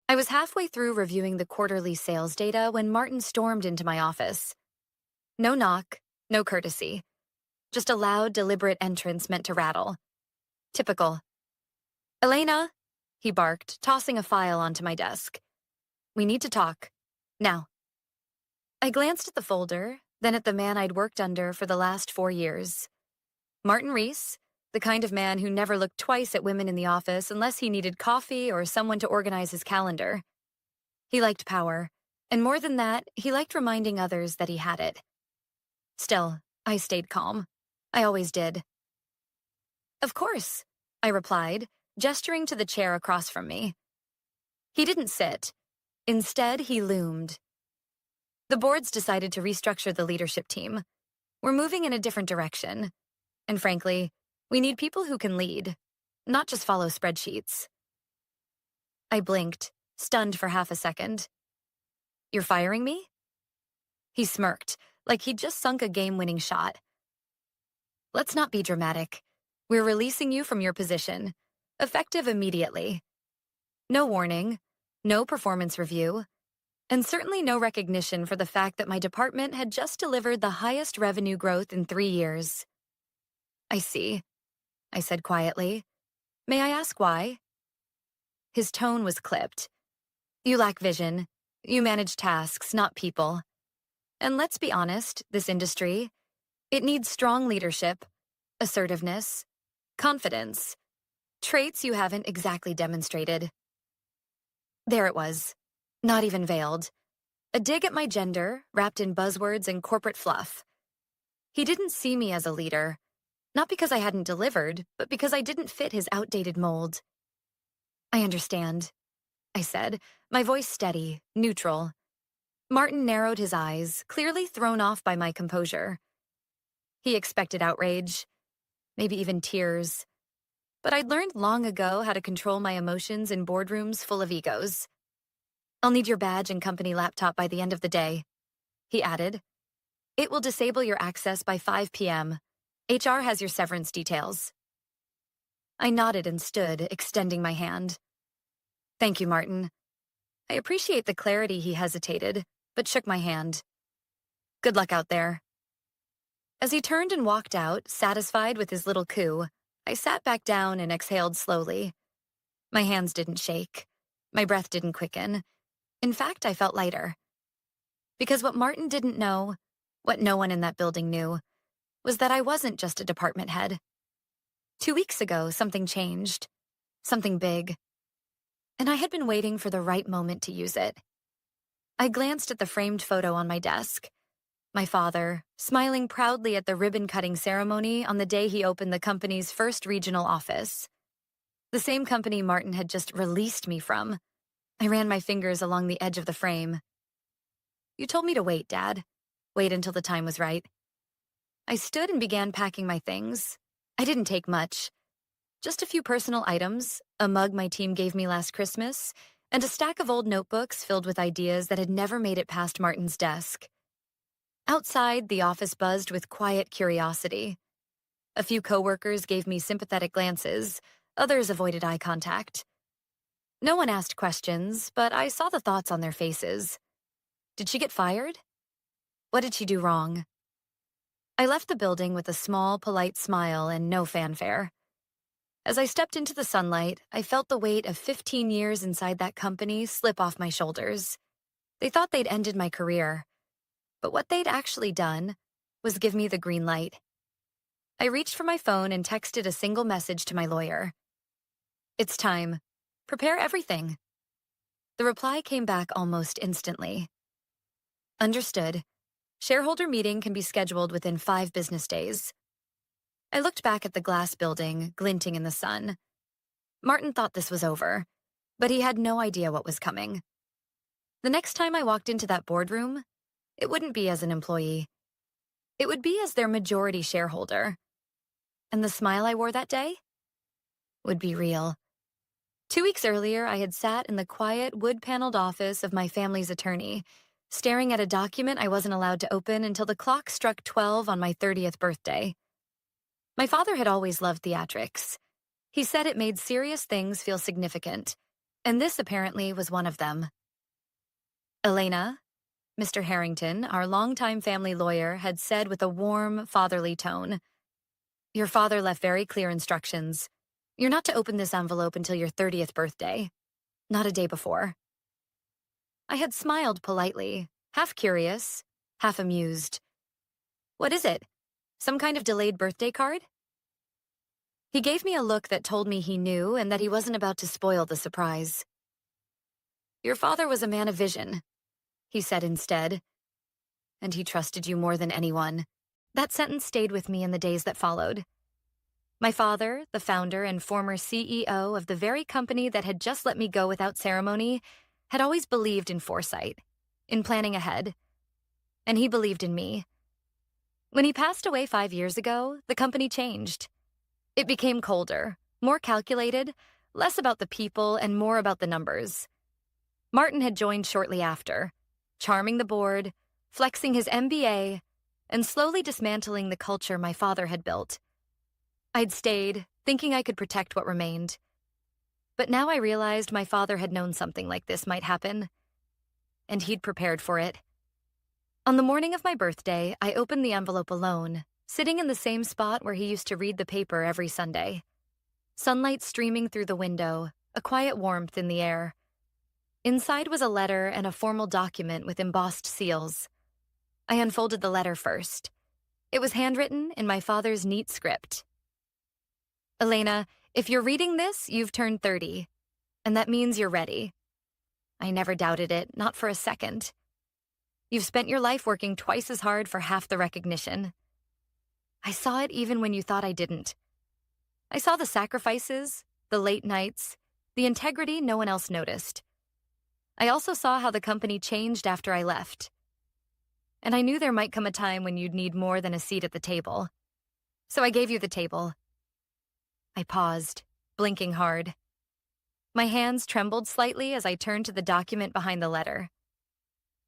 I was halfway through reviewing the quarterly sales data when Martin stormed into my office. No knock, no courtesy. Just a loud, deliberate entrance meant to rattle. Typical. "Elena," he barked, tossing a file onto my desk. "We need to talk. Now." I glanced at the folder, then at the man I'd worked under for the last 4 years. Martin Reece, the kind of man who never looked twice at women in the office unless he needed coffee or someone to organize his calendar. He liked power, and more than that, he liked reminding others that he had it. Still, I stayed calm. I always did. "Of course," I replied, gesturing to the chair across from me. He didn't sit. Instead, he loomed. "The board's decided to restructure the leadership team. We're moving in a different direction. And frankly, we need people who can lead, not just follow spreadsheets." I blinked, stunned for half a second. "You're firing me?" He smirked, like he'd just sunk a game-winning shot. "Let's not be dramatic. We're releasing you from your position, effective immediately. No warning, no performance review, and certainly no recognition for the fact that my department had just delivered the highest revenue growth in 3 years." "I see," I said quietly. "May I ask why?" His tone was clipped. "You lack vision. You manage tasks, not people. And let's be honest, this industry, it needs strong leadership, assertiveness, confidence, traits you haven't exactly demonstrated." There it was, not even veiled. A dig at my gender, wrapped in buzzwords and corporate fluff. He didn't see me as a leader, not because I hadn't delivered, but because I didn't fit his outdated mold. "I understand," I said, my voice steady, neutral. Martin narrowed his eyes, clearly thrown off by my composure. He expected outrage, maybe even tears. But I'd learned long ago how to control my emotions in boardrooms full of egos. "I'll need your badge and company laptop by the end of the day," he added. "It will disable your access by 5 p.m. HR has your severance details." I nodded and stood, extending my hand. "Thank you, Martin." I appreciate the clarity he hesitated, but shook my hand. "Good luck out there." As he turned and walked out, satisfied with his little coup, I sat back down and exhaled slowly. My hands didn't shake. My breath didn't quicken. In fact, I felt lighter. Because what Martin didn't know, what no one in that building knew, was that I wasn't just a department head. 2 weeks ago, something changed. Something big. And I had been waiting for the right moment to use it. I glanced at the framed photo on my desk. My father, smiling proudly at the ribbon-cutting ceremony on the day he opened the company's first regional office. The same company Martin had just released me from. I ran my fingers along the edge of the frame. "You told me to wait, Dad. Wait until the time was right." I stood and began packing my things. I didn't take much. Just a few personal items, a mug my team gave me last Christmas, and a stack of old notebooks filled with ideas that had never made it past Martin's desk. Outside, the office buzzed with quiet curiosity. A few coworkers gave me sympathetic glances, others avoided eye contact. No one asked questions, but I saw the thoughts on their faces. Did she get fired? What did she do wrong? I left the building with a small, polite smile and no fanfare. As I stepped into the sunlight, I felt the weight of 15 years inside that company slip off my shoulders. They thought they'd ended my career. But what they'd actually done was give me the green light. I reached for my phone and texted a single message to my lawyer. "It's time. Prepare everything." The reply came back almost instantly. "Understood. Shareholder meeting can be scheduled within 5 business days." I looked back at the glass building, glinting in the sun. Martin thought this was over, but he had no idea what was coming. The next time I walked into that boardroom, it wouldn't be as an employee. It would be as their majority shareholder. And the smile I wore that day would be real. 2 weeks earlier, I had sat in the quiet, wood-paneled office of my family's attorney, staring at a document I wasn't allowed to open until the clock struck 12 on my 30th birthday. My father had always loved theatrics. He said it made serious things feel significant, And this apparently was one of them. Elena, Mr. Harrington, our longtime family lawyer, had said with a warm, fatherly tone, "Your father left very clear instructions. You're not to open this envelope until your 30th birthday, not a day before." I had smiled politely, half curious, half amused. "What is it? Some kind of delayed birthday card?" He gave me a look that told me he knew and that he wasn't about to spoil the surprise. "Your father was a man of vision," he said instead. "And he trusted you more than anyone." That sentence stayed with me in the days that followed. My father, the founder and former CEO of the very company that had just let me go without ceremony, had always believed in foresight, in planning ahead. And he believed in me. When he passed away 5 years ago, the company changed. It became colder, more calculated, less about the people and more about the numbers. Martin had joined shortly after, charming the board, flexing his MBA, and slowly dismantling the culture my father had built. I'd stayed, thinking I could protect what remained. But now I realized my father had known something like this might happen, and he'd prepared for it. On the morning of my birthday, I opened the envelope alone, sitting in the same spot where he used to read the paper every Sunday. Sunlight streaming through the window, a quiet warmth in the air. Inside was a letter and a formal document with embossed seals. I unfolded the letter first. It was handwritten in my father's neat script. "Elena, if you're reading this, you've turned 30, and that means you're ready." I never doubted it, not for a second. "You've spent your life working twice as hard for half the recognition. I saw it even when you thought I didn't. I saw the sacrifices, the late nights, the integrity no one else noticed. I also saw how the company changed after I left. And I knew there might come a time when you'd need more than a seat at the table. So I gave you the table." I paused, blinking hard. My hands trembled slightly as I turned to the document behind the letter.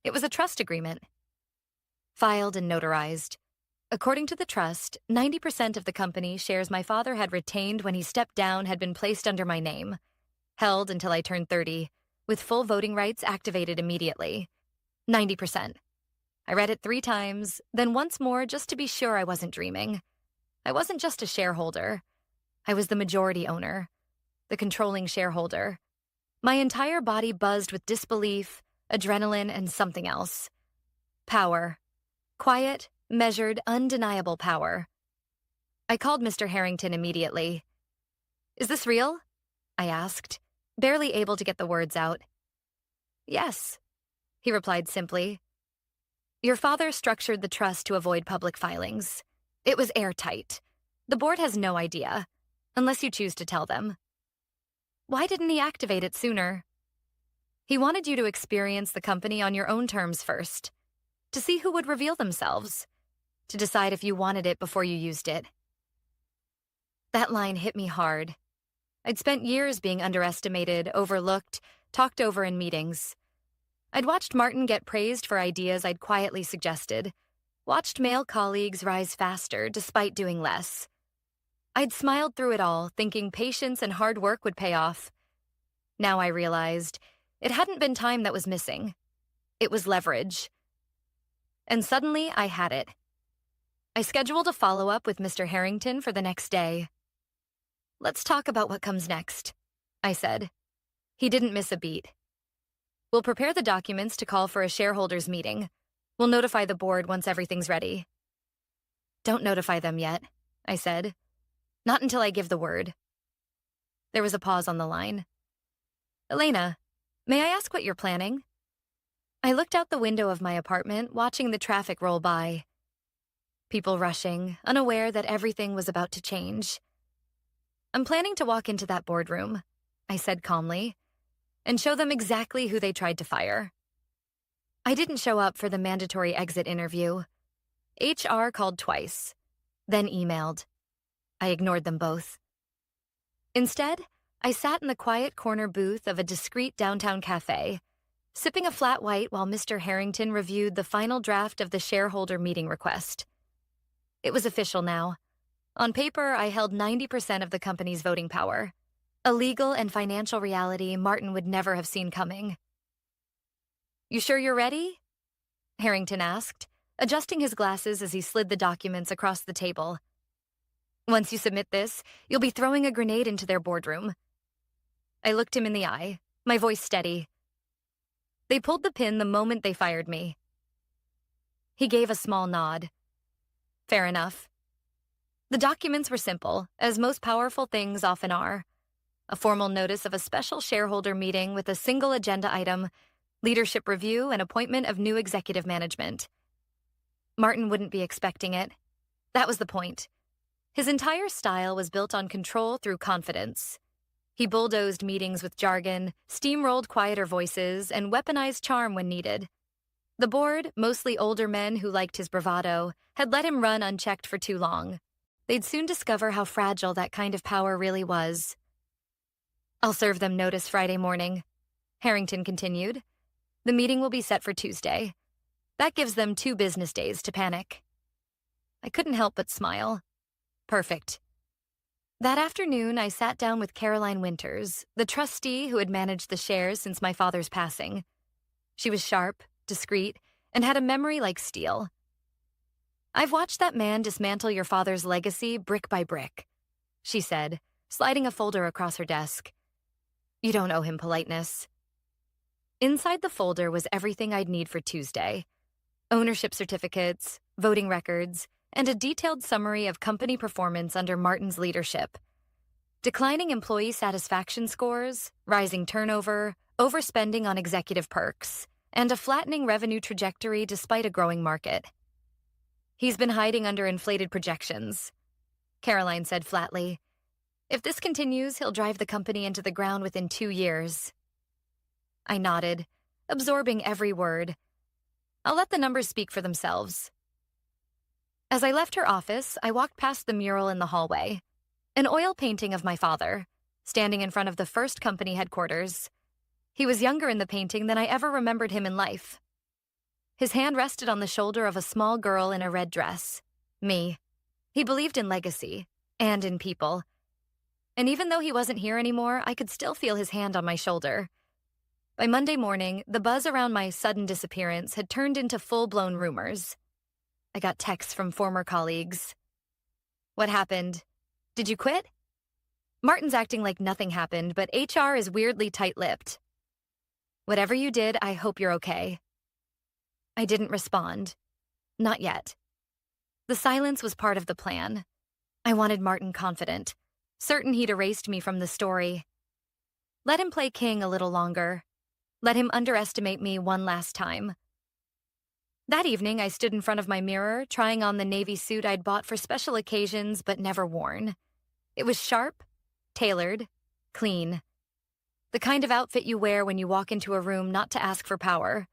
It was a trust agreement. Filed and notarized. According to the trust, 90% of the company shares my father had retained when he stepped down had been placed under my name, held until I turned 30, with full voting rights activated immediately. 90%. I read it 3 times, then once more just to be sure I wasn't dreaming. I wasn't just a shareholder. I was the majority owner, the controlling shareholder. My entire body buzzed with disbelief, adrenaline, and something else. Power. Quiet, measured, undeniable power. I called Mr. Harrington immediately. "Is this real?" I asked, barely able to get the words out. "Yes," he replied simply. "Your father structured the trust to avoid public filings. It was airtight. The board has no idea, unless you choose to tell them." "Why didn't he activate it sooner?" "He wanted you to experience the company on your own terms first, to see who would reveal themselves, to decide if you wanted it before you used it." That line hit me hard. I'd spent years being underestimated, overlooked, talked over in meetings. I'd watched Martin get praised for ideas I'd quietly suggested, watched male colleagues rise faster despite doing less. I'd smiled through it all, thinking patience and hard work would pay off. Now I realized it hadn't been time that was missing. It was leverage. And suddenly I had it. I scheduled a follow-up with Mr. Harrington for the next day. "Let's talk about what comes next," I said. He didn't miss a beat. "We'll prepare the documents to call for a shareholders meeting. We'll notify the board once everything's ready." "Don't notify them yet," I said. "Not until I give the word." There was a pause on the line. "Elena, may I ask what you're planning?" I looked out the window of my apartment, watching the traffic roll by. People rushing, unaware that everything was about to change. "I'm planning to walk into that boardroom," I said calmly, "and show them exactly who they tried to fire." I didn't show up for the mandatory exit interview. HR called twice, then emailed. I ignored them both. Instead, I sat in the quiet corner booth of a discreet downtown cafe, sipping a flat white while Mr. Harrington reviewed the final draft of the shareholder meeting request. It was official now. On paper, I held 90% of the company's voting power. A legal and financial reality Martin would never have seen coming. "You sure you're ready?" Harrington asked, adjusting his glasses as he slid the documents across the table. "Once you submit this, you'll be throwing a grenade into their boardroom." I looked him in the eye, my voice steady. "They pulled the pin the moment they fired me." He gave a small nod. "Fair enough." The documents were simple, as most powerful things often are. A formal notice of a special shareholder meeting with a single agenda item, leadership review, and appointment of new executive management. Martin wouldn't be expecting it. That was the point. His entire style was built on control through confidence. He bulldozed meetings with jargon, steamrolled quieter voices, and weaponized charm when needed. The board, mostly older men who liked his bravado, had let him run unchecked for too long. They'd soon discover how fragile that kind of power really was. "I'll serve them notice Friday morning," Harrington continued. "The meeting will be set for Tuesday. That gives them 2 business days to panic." I couldn't help but smile. Perfect. That afternoon, I sat down with Caroline Winters, the trustee who had managed the shares since my father's passing. She was sharp, discreet, and had a memory like steel. "I've watched that man dismantle your father's legacy brick by brick," she said, sliding a folder across her desk. "You don't owe him politeness." Inside the folder was everything I'd need for Tuesday: ownership certificates, voting records, and a detailed summary of company performance under Martin's leadership. Declining employee satisfaction scores, rising turnover, overspending on executive perks, and a flattening revenue trajectory despite a growing market. "He's been hiding under inflated projections," Caroline said flatly. "If this continues, he'll drive the company into the ground within 2 years. I nodded, absorbing every word. I'll let the numbers speak for themselves. As I left her office, I walked past the mural in the hallway, an oil painting of my father, standing in front of the first company headquarters. He was younger in the painting than I ever remembered him in life. His hand rested on the shoulder of a small girl in a red dress, me. He believed in legacy, and in people. And even though he wasn't here anymore, I could still feel his hand on my shoulder. By Monday morning, the buzz around my sudden disappearance had turned into full-blown rumors. I got texts from former colleagues. "What happened? Did you quit?" "Martin's acting like nothing happened, but HR is weirdly tight-lipped." "Whatever you did, I hope you're okay." I didn't respond. Not yet. The silence was part of the plan. I wanted Martin confident, certain he'd erased me from the story. Let him play king a little longer. Let him underestimate me one last time. That evening, I stood in front of my mirror, trying on the navy suit I'd bought for special occasions but never worn. It was sharp, tailored, clean. The kind of outfit you wear when you walk into a room not to ask for power,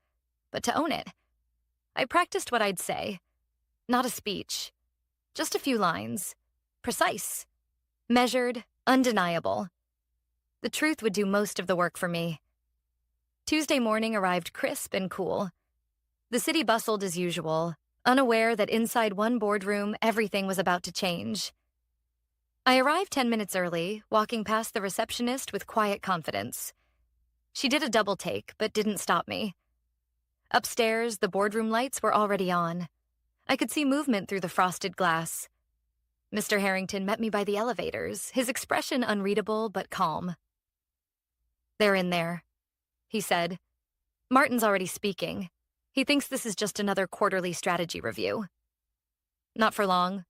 but to own it. I practiced what I'd say. Not a speech. Just a few lines. Precise. Measured, undeniable. The truth would do most of the work for me. Tuesday morning arrived crisp and cool. The city bustled as usual, unaware that inside one boardroom, everything was about to change. I arrived 10 minutes early, walking past the receptionist with quiet confidence. She did a double take, but didn't stop me. Upstairs, the boardroom lights were already on. I could see movement through the frosted glass. Mr. Harrington met me by the elevators, his expression unreadable but calm. "They're in there," he said. "Martin's already speaking. He thinks this is just another quarterly strategy review." Not for long.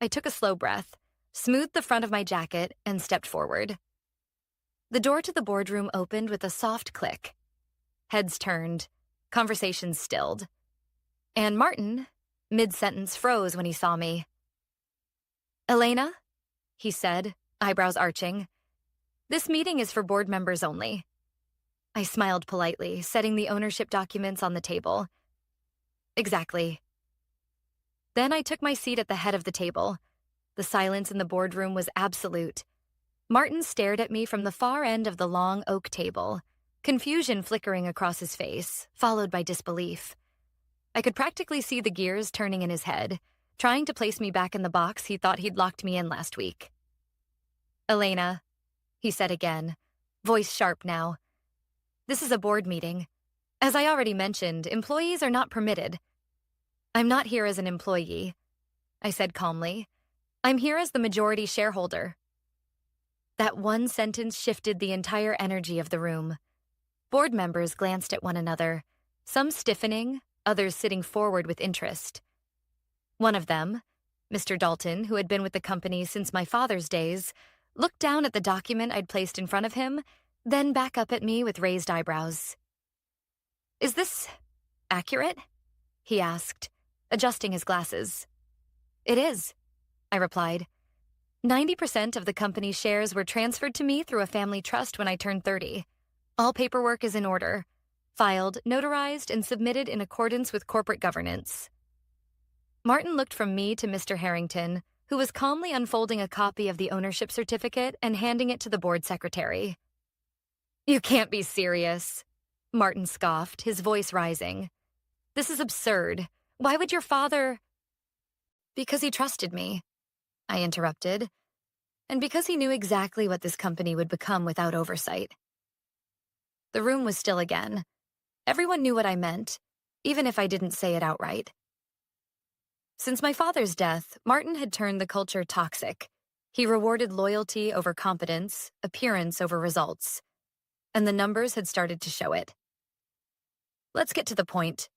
I took a slow breath, smoothed the front of my jacket, and stepped forward. The door to the boardroom opened with a soft click. Heads turned, conversations stilled. And Martin, mid-sentence, froze when he saw me. "Elena," he said, eyebrows arching, "this meeting is for board members only." I smiled politely, setting the ownership documents on the table. "Exactly." Then I took my seat at the head of the table. The silence in the boardroom was absolute. Martin stared at me from the far end of the long oak table, confusion flickering across his face, followed by disbelief. I could practically see the gears turning in his head, trying to place me back in the box he thought he'd locked me in last week. "Elena," he said again, voice sharp now. This is a board meeting. As I already mentioned, employees are not permitted. I'm not here as an employee, I said calmly. I'm here as the majority shareholder. That one sentence shifted the entire energy of the room. Board members glanced at one another, some stiffening, others sitting forward with interest. One of them, Mr. Dalton, who had been with the company since my father's days, looked down at the document I'd placed in front of him, then back up at me with raised eyebrows. Is this accurate? He asked, adjusting his glasses. It is, I replied. 90% of the company's shares were transferred to me through a family trust when I turned 30. All paperwork is in order, filed, notarized, and submitted in accordance with corporate governance. Martin looked from me to Mr. Harrington, who was calmly unfolding a copy of the ownership certificate and handing it to the board secretary. You can't be serious, Martin scoffed, his voice rising. This is absurd. Why would your father— Because he trusted me, I interrupted, and because he knew exactly what this company would become without oversight. The room was still again. Everyone knew what I meant, even if I didn't say it outright. Since my father's death, Martin had turned the culture toxic. He rewarded loyalty over competence, appearance over results, and the numbers had started to show it. Let's get to the point,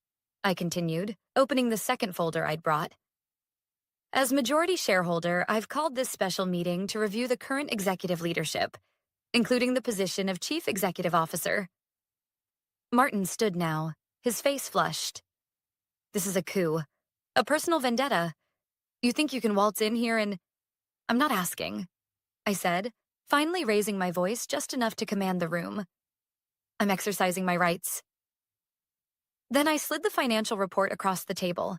I continued, opening the second folder I'd brought. As majority shareholder, I've called this special meeting to review the current executive leadership, including the position of Chief Executive Officer. Martin stood now, his face flushed. This is a coup. A personal vendetta. You think you can waltz in here and— I'm not asking, I said, finally raising my voice just enough to command the room. I'm exercising my rights. Then I slid the financial report across the table.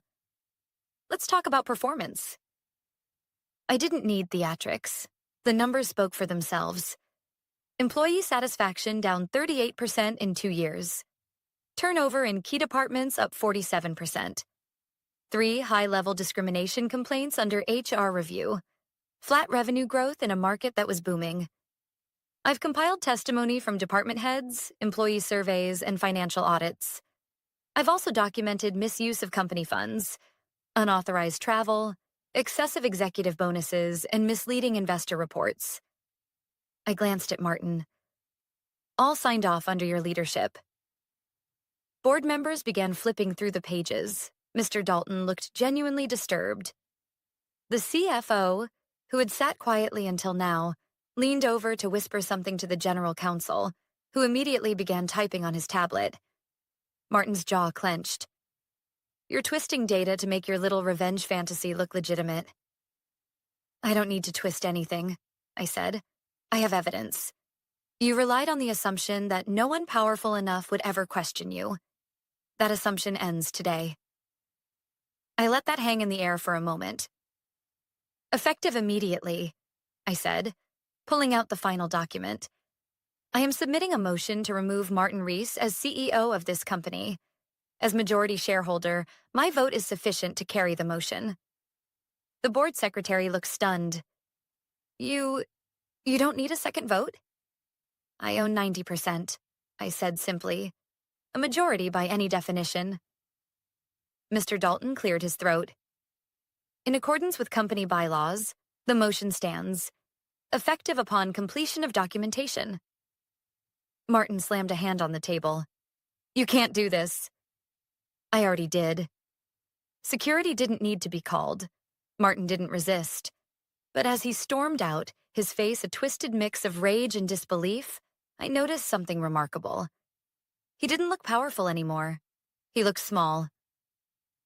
Let's talk about performance. I didn't need theatrics. The numbers spoke for themselves. Employee satisfaction down 38% in 2 years. Turnover in key departments up 47%. 3 high-level discrimination complaints under HR review. Flat revenue growth in a market that was booming. I've compiled testimony from department heads, employee surveys, and financial audits. I've also documented misuse of company funds, unauthorized travel, excessive executive bonuses, and misleading investor reports. I glanced at Martin. All signed off under your leadership. Board members began flipping through the pages. Mr. Dalton looked genuinely disturbed. The CFO, who had sat quietly until now, leaned over to whisper something to the general counsel, who immediately began typing on his tablet. Martin's jaw clenched. You're twisting data to make your little revenge fantasy look legitimate. I don't need to twist anything, I said. I have evidence. You relied on the assumption that no one powerful enough would ever question you. That assumption ends today. I let that hang in the air for a moment. Effective immediately, I said, pulling out the final document. I am submitting a motion to remove Martin Reece as CEO of this company. As majority shareholder, my vote is sufficient to carry the motion. The board secretary looked stunned. You don't need a second vote? I own 90%, I said simply. A majority by any definition. Mr. Dalton cleared his throat. In accordance with company bylaws, the motion stands, effective upon completion of documentation. Martin slammed a hand on the table. You can't do this. I already did. Security didn't need to be called. Martin didn't resist. But as he stormed out, his face a twisted mix of rage and disbelief, I noticed something remarkable. He didn't look powerful anymore. He looked small.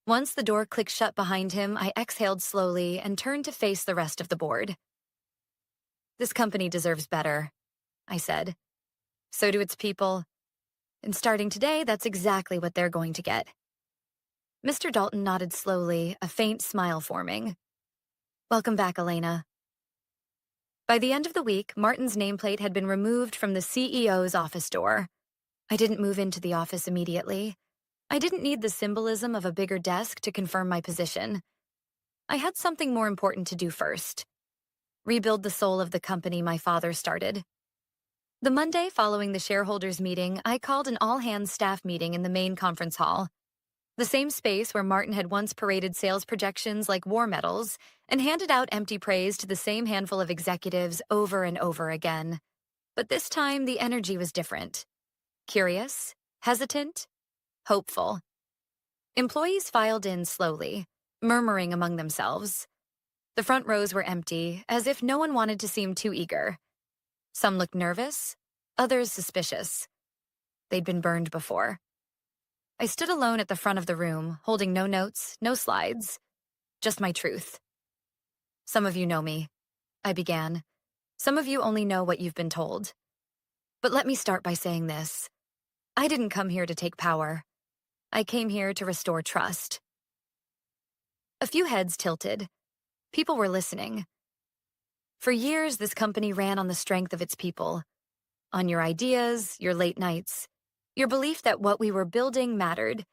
Once the door clicked shut behind him, I exhaled slowly and turned to face the rest of the board. This company deserves better, I said. So do its people. And starting today, that's exactly what they're going to get. Mr. Dalton nodded slowly, a faint smile forming. Welcome back, Elena. By the end of the week, Martin's nameplate had been removed from the CEO's office door. I didn't move into the office immediately. I didn't need the symbolism of a bigger desk to confirm my position. I had something more important to do first. Rebuild the soul of the company my father started. The Monday following the shareholders' meeting, I called an all-hands staff meeting in the main conference hall, the same space where Martin had once paraded sales projections like war medals and handed out empty praise to the same handful of executives over and over again. But this time, the energy was different. Curious, hesitant, hopeful. Employees filed in slowly, murmuring among themselves. The front rows were empty, as if no one wanted to seem too eager. Some looked nervous, others suspicious. They'd been burned before. I stood alone at the front of the room, holding no notes, no slides, just my truth. Some of you know me, I began. Some of you only know what you've been told. But let me start by saying this. I didn't come here to take power. I came here to restore trust. A few heads tilted. People were listening. For years, this company ran on the strength of its people, on your ideas, your late nights, your belief that what we were building mattered,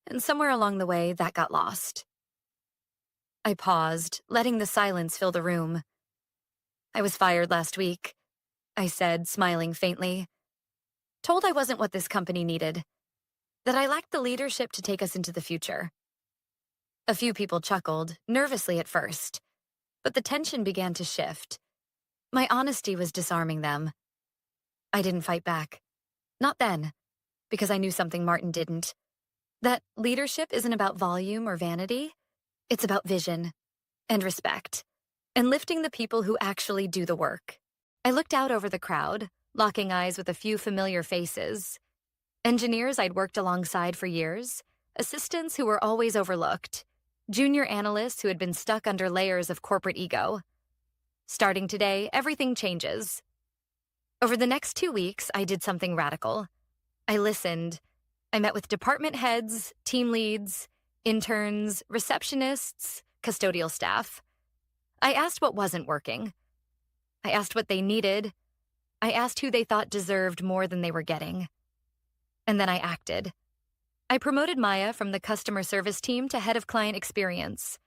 and somewhere along the way, that got lost. I paused, letting the silence fill the room. I was fired last week, I said, smiling faintly. Told I wasn't what this company needed, that I lacked the leadership to take us into the future. A few people chuckled, nervously at first, but the tension began to shift. My honesty was disarming them. I didn't fight back. Not then, because I knew something Martin didn't. That leadership isn't about volume or vanity. It's about vision and respect and lifting the people who actually do the work. I looked out over the crowd, locking eyes with a few familiar faces. Engineers I'd worked alongside for years, assistants who were always overlooked, junior analysts who had been stuck under layers of corporate ego. Starting today, everything changes. Over the next 2 weeks, I did something radical. I listened. I met with department heads, team leads, interns, receptionists, custodial staff. I asked what wasn't working. I asked what they needed. I asked who they thought deserved more than they were getting. And then I acted. I promoted Maya from the customer service team to head of client experience,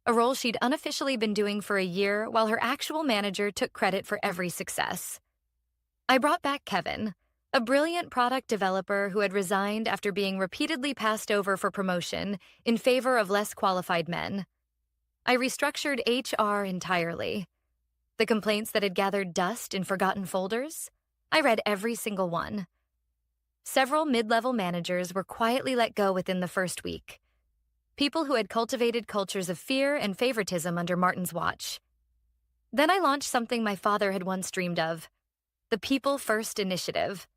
a role she'd unofficially been doing for a year while her actual manager took credit for every success. I brought back Kevin, a brilliant product developer who had resigned after being repeatedly passed over for promotion in favor of less qualified men. I restructured HR entirely. The complaints that had gathered dust in forgotten folders, I read every single one. Several mid-level managers were quietly let go within the first week. People who had cultivated cultures of fear and favoritism under Martin's watch. Then I launched something my father had once dreamed of, the People First Initiative.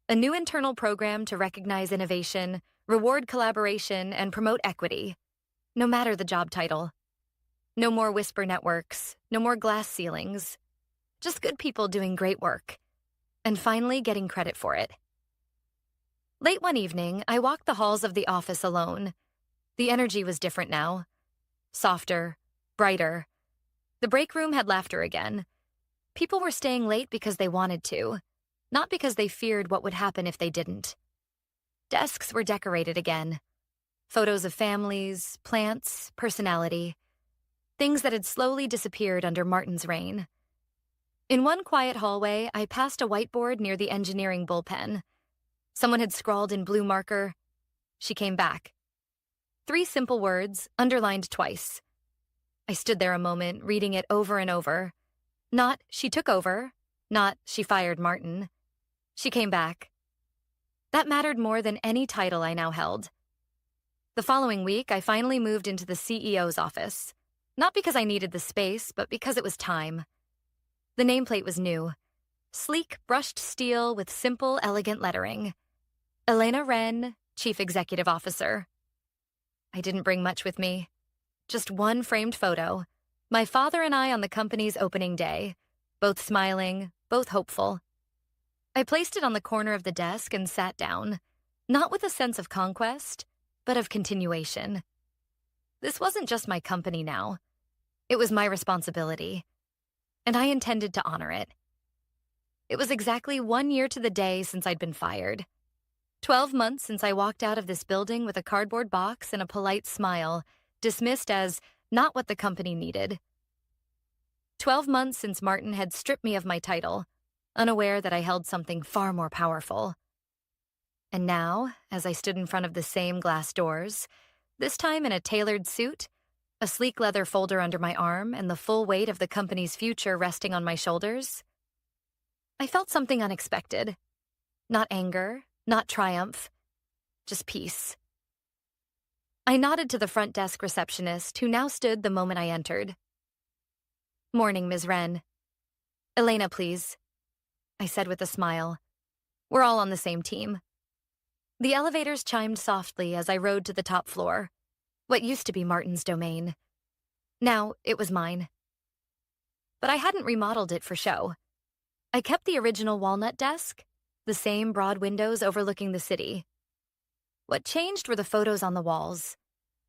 A new internal program to recognize innovation, reward collaboration, and promote equity, no matter the job title. No more whisper networks, no more glass ceilings. Just good people doing great work, and finally getting credit for it. Late one evening, I walked the halls of the office alone. The energy was different now. Softer, brighter. The break room had laughter again. People were staying late because they wanted to, not because they feared what would happen if they didn't. Desks were decorated again. Photos of families, plants, personality. Things that had slowly disappeared under Martin's reign. In one quiet hallway, I passed a whiteboard near the engineering bullpen. Someone had scrawled in blue marker, "She came back." 3 simple words, underlined twice. I stood there a moment, reading it over and over. Not, "She took over," not, "She fired Martin." She came back. That mattered more than any title I now held. The following week, I finally moved into the CEO's office. Not because I needed the space, but because it was time. The nameplate was new. Sleek, brushed steel with simple, elegant lettering. Elena Wren, Chief Executive Officer. I didn't bring much with me. Just one framed photo. My father and I on the company's opening day. Both smiling, both hopeful. I placed it on the corner of the desk and sat down. Not with a sense of conquest, but of continuation. This wasn't just my company now. It was my responsibility. And I intended to honor it. It was exactly 1 year to the day since I'd been fired. 12 months since I walked out of this building with a cardboard box and a polite smile, dismissed as not what the company needed. 12 months since Martin had stripped me of my title, unaware that I held something far more powerful. And now, as I stood in front of the same glass doors, this time in a tailored suit, a sleek leather folder under my arm, and the full weight of the company's future resting on my shoulders, I felt something unexpected. Not anger, not triumph, just peace. I nodded to the front desk receptionist, who now stood the moment I entered. "Morning, Ms. Wren." "Elena, please," I said with a smile. "We're all on the same team." The elevators chimed softly as I rode to the top floor, what used to be Martin's domain. Now it was mine. But I hadn't remodeled it for show. I kept the original walnut desk, the same broad windows overlooking the city. What changed were the photos on the walls.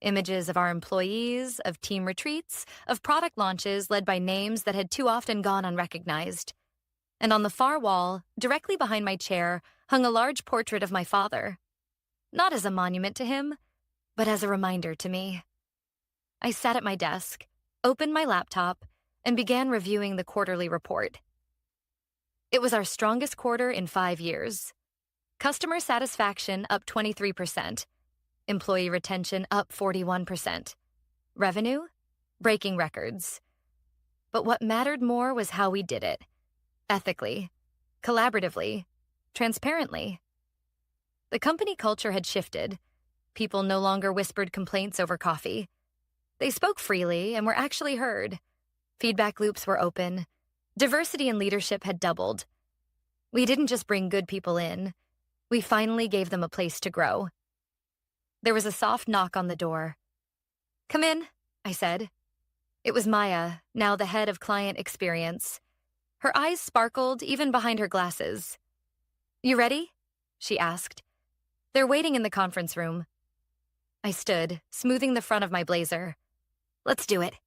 Images of our employees, of team retreats, of product launches led by names that had too often gone unrecognized. And on the far wall, directly behind my chair, hung a large portrait of my father. Not as a monument to him, but as a reminder to me. I sat at my desk, opened my laptop, and began reviewing the quarterly report. It was our strongest quarter in 5 years. Customer satisfaction up 23%. Employee retention up 41%. Revenue? Breaking records. But what mattered more was how we did it. Ethically, collaboratively, transparently. The company culture had shifted. People no longer whispered complaints over coffee. They spoke freely and were actually heard. Feedback loops were open. Diversity in leadership had doubled. We didn't just bring good people in. We finally gave them a place to grow. There was a soft knock on the door. "Come in," I said. It was Maya, now the head of client experience. Her eyes sparkled even behind her glasses. "You ready?" she asked. "They're waiting in the conference room." I stood, smoothing the front of my blazer. "Let's do it."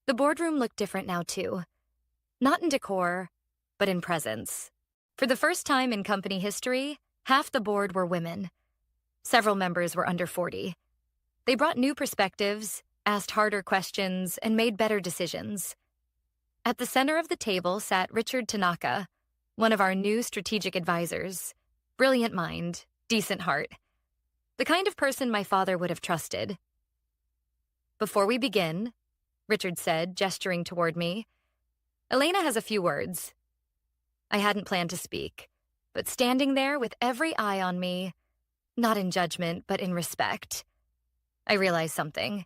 The boardroom looked different now, too. Not in decor, but in presence. For the first time in company history, half the board were women. Several members were under 40. They brought new perspectives, asked harder questions, and made better decisions. At the center of the table sat Richard Tanaka, one of our new strategic advisors. Brilliant mind, decent heart. The kind of person my father would have trusted. "Before we begin," Richard said, gesturing toward me, "Elena has a few words." I hadn't planned to speak, but standing there with every eye on me, not in judgment, but in respect, I realized something.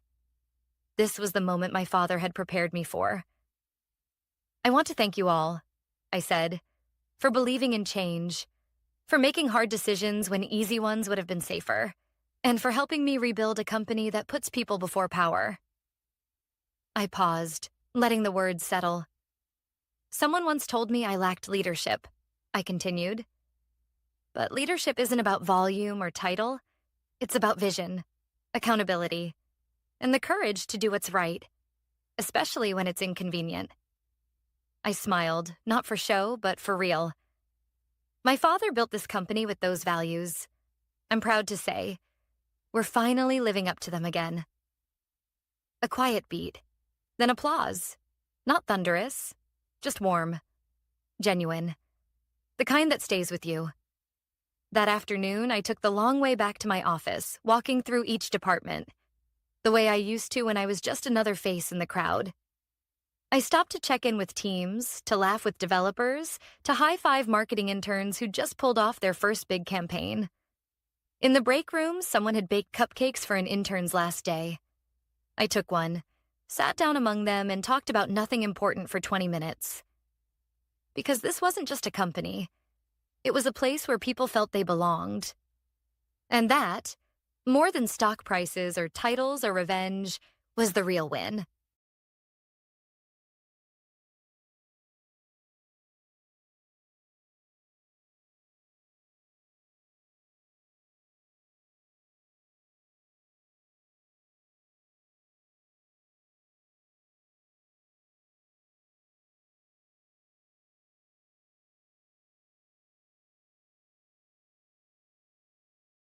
This was the moment my father had prepared me for. "I want to thank you all," I said, "for believing in change, for making hard decisions when easy ones would have been safer, and for helping me rebuild a company that puts people before power." I paused, letting the words settle. "Someone once told me I lacked leadership," I continued. "But leadership isn't about volume or title. It's about vision, accountability, and the courage to do what's right, especially when it's inconvenient." I smiled, not for show, but for real. My father built this company with those values. I'm proud to say, we're finally living up to them again. A quiet beat, then applause. Not thunderous, just warm, genuine. The kind that stays with you. That afternoon, I took the long way back to my office, walking through each department, the way I used to when I was just another face in the crowd. I stopped to check in with teams, to laugh with developers, to high-five marketing interns who just pulled off their first big campaign. In the break room, someone had baked cupcakes for an intern's last day. I took one, sat down among them, and talked about nothing important for 20 minutes. Because this wasn't just a company. It was a place where people felt they belonged. And that, more than stock prices or titles or revenge, was the real win.